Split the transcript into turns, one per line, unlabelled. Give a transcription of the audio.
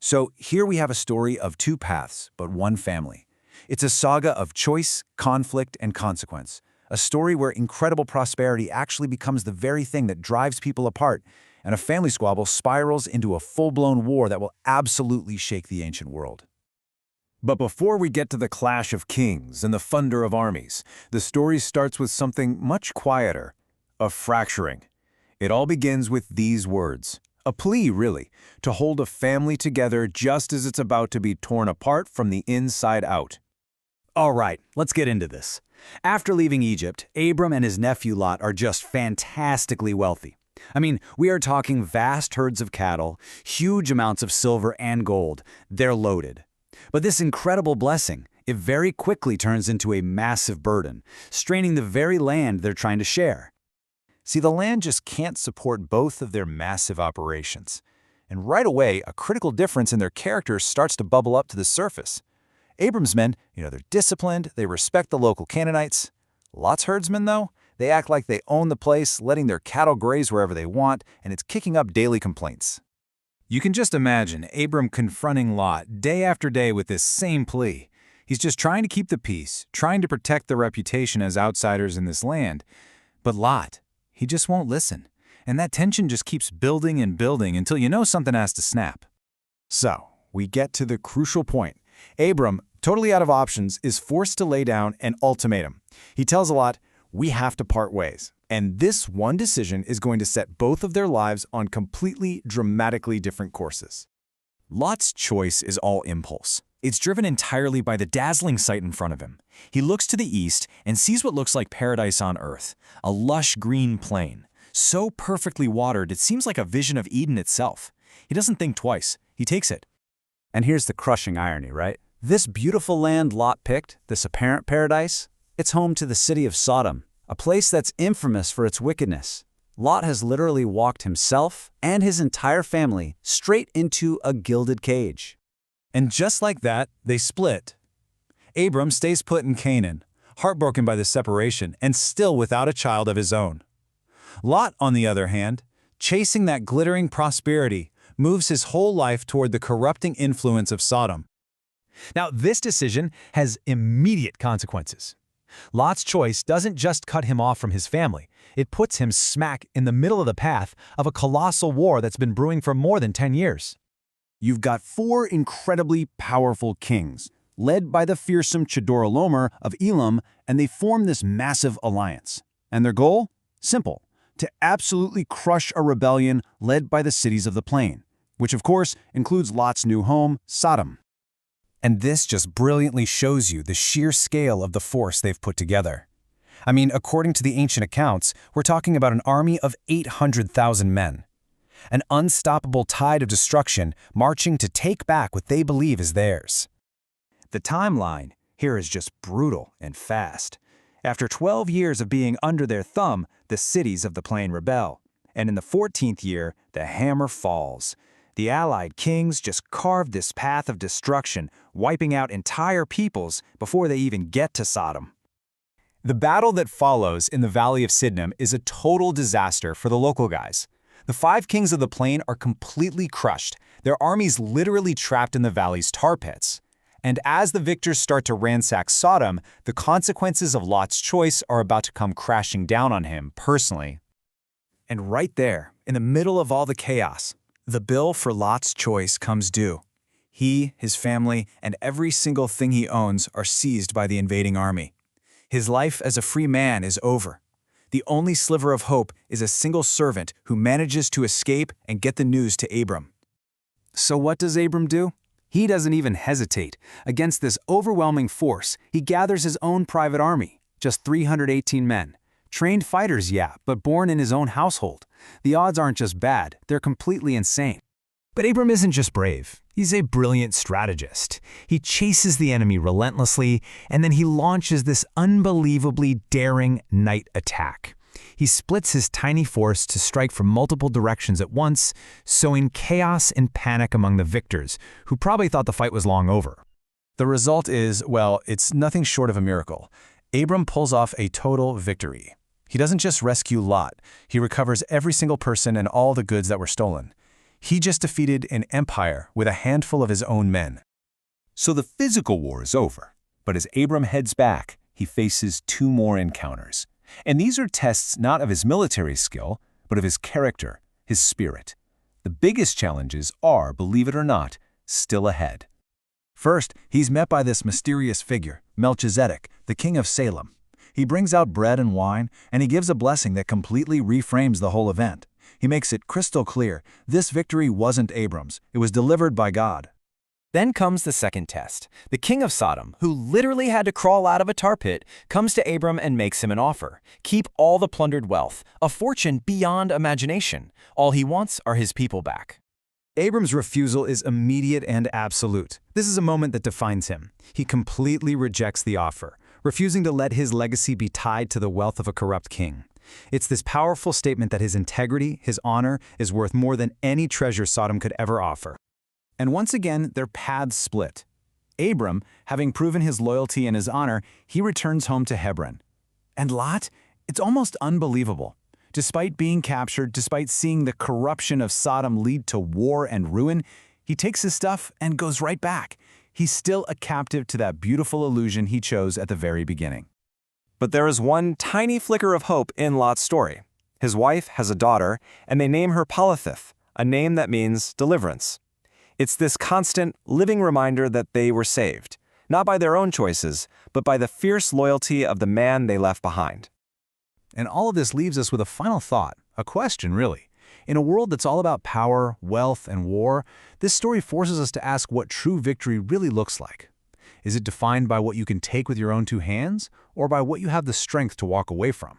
So here we have a story of two paths, but one family. It's a saga of choice, conflict, and consequence. A story where incredible prosperity actually becomes the very thing that drives people apart, and a family squabble spirals into a full-blown war that will absolutely shake the ancient world.
But before we get to the clash of kings and the thunder of armies, the story starts with something much quieter, a fracturing. It all begins with these words, a plea, really, to hold a family together just as it's about to be torn apart from the inside out.
All right, let's get into this. After leaving Egypt, Abram and his nephew Lot are just fantastically wealthy. I mean, we are talking vast herds of cattle, huge amounts of silver and gold. They're loaded. But this incredible blessing, it very quickly turns into a massive burden, straining the very land they're trying to share.
See, the land just can't support both of their massive operations. And right away, a critical difference in their characters starts to bubble up to the surface. Abram's men, they're disciplined, they respect the local Canaanites. Lot's herdsmen, though, they act like they own the place, letting their cattle graze wherever they want, and it's kicking up daily complaints. You can just imagine Abram confronting Lot day after day with this same plea. He's just trying to keep the peace, trying to protect their reputation as outsiders in this land. But Lot, he just won't listen. And that tension just keeps building and building until you know something has to snap. So, we get to the crucial point. Abram, totally out of options, is forced to lay down an ultimatum. He tells Lot, we have to part ways. And this one decision is going to set both of their lives on completely, dramatically different courses. Lot's choice is all impulse. It's driven entirely by the dazzling sight in front of him. He looks to the east and sees what looks like paradise on earth, a lush green plain, so perfectly watered it seems like a vision of Eden itself. He doesn't think twice. He takes it.
And here's the crushing irony, right? This beautiful land Lot picked, this apparent paradise, it's home to the city of Sodom, a place that's infamous for its wickedness. Lot has literally walked himself and his entire family straight into a gilded cage.
And just like that, they split. Abram stays put in Canaan, heartbroken by the separation and still without a child of his own. Lot, on the other hand, chasing that glittering prosperity, moves his whole life toward the corrupting influence of Sodom. Now, this decision has immediate consequences. Lot's choice doesn't just cut him off from his family, it puts him smack in the middle of the path of a colossal war that's been brewing for more than 10 years. You've got four incredibly powerful kings, led by the fearsome Chedorlaomer of Elam, and they form this massive alliance. And their goal? Simple, to absolutely crush a rebellion led by the cities of the plain, which of course includes Lot's new home, Sodom. And this just brilliantly shows you the sheer scale of the force they've put together. I mean, according to the ancient accounts, we're talking about an army of 800,000 men. An unstoppable tide of destruction marching to take back what they believe is theirs. The timeline here is just brutal and fast. After 12 years of being under their thumb, the cities of the plain rebel. And in the 14th year, the hammer falls. The allied kings just carved this path of destruction, wiping out entire peoples before they even get to Sodom. The battle that follows in the Valley of Siddim is a total disaster for the local guys. The 5 kings of the plain are completely crushed, their armies literally trapped in the valley's tar pits. And as the victors start to ransack Sodom, the consequences of Lot's choice are about to come crashing down on him personally. And right there, in the middle of all the chaos, the bill for Lot's choice comes due. He, his family, and every single thing he owns are seized by the invading army. His life as a free man is over. The only sliver of hope is a single servant who manages to escape and get the news to Abram. So what does Abram do? He doesn't even hesitate. Against this overwhelming force, he gathers his own private army, just 318 men. Trained fighters, yeah, but born in his own household. The odds aren't just bad, they're completely insane. But Abram isn't just brave. He's a brilliant strategist. He chases the enemy relentlessly, and then he launches this unbelievably daring night attack. He splits his tiny force to strike from multiple directions at once, sowing chaos and panic among the victors, who probably thought the fight was long over. The result is, well, it's nothing short of a miracle. Abram pulls off a total victory. He doesn't just rescue Lot, he recovers every single person and all the goods that were stolen. He just defeated an empire with a handful of his own men.
So the physical war is over, but as Abram heads back, he faces 2 more encounters. And these are tests not of his military skill, but of his character, his spirit. The biggest challenges are, believe it or not, still ahead.
First, he's met by this mysterious figure, Melchizedek, the king of Salem. He brings out bread and wine, and he gives a blessing that completely reframes the whole event. He makes it crystal clear, this victory wasn't Abram's, it was delivered by God.
Then comes the second test. The king of Sodom, who literally had to crawl out of a tar pit, comes to Abram and makes him an offer. Keep all the plundered wealth, a fortune beyond imagination. All he wants are his people back.
Abram's refusal is immediate and absolute. This is a moment that defines him. He completely rejects the offer, refusing to let his legacy be tied to the wealth of a corrupt king. It's this powerful statement that his integrity, his honor, is worth more than any treasure Sodom could ever offer. And once again, their paths split. Abram, having proven his loyalty and his honor, he returns home to Hebron. And Lot? It's almost unbelievable. Despite being captured, despite seeing the corruption of Sodom lead to war and ruin, he takes his stuff and goes right back. He's still a captive to that beautiful illusion he chose at the very beginning.
But there is one tiny flicker of hope in Lot's story. His wife has a daughter, and they name her Politheth, a name that means deliverance. It's this constant, living reminder that they were saved, not by their own choices, but by the fierce loyalty of the man they left behind.
And all of this leaves us with a final thought, a question really. In a world that's all about power, wealth, and war, this story forces us to ask what true victory really looks like. Is it defined by what you can take with your own 2 hands, or by what you have the strength to walk away from?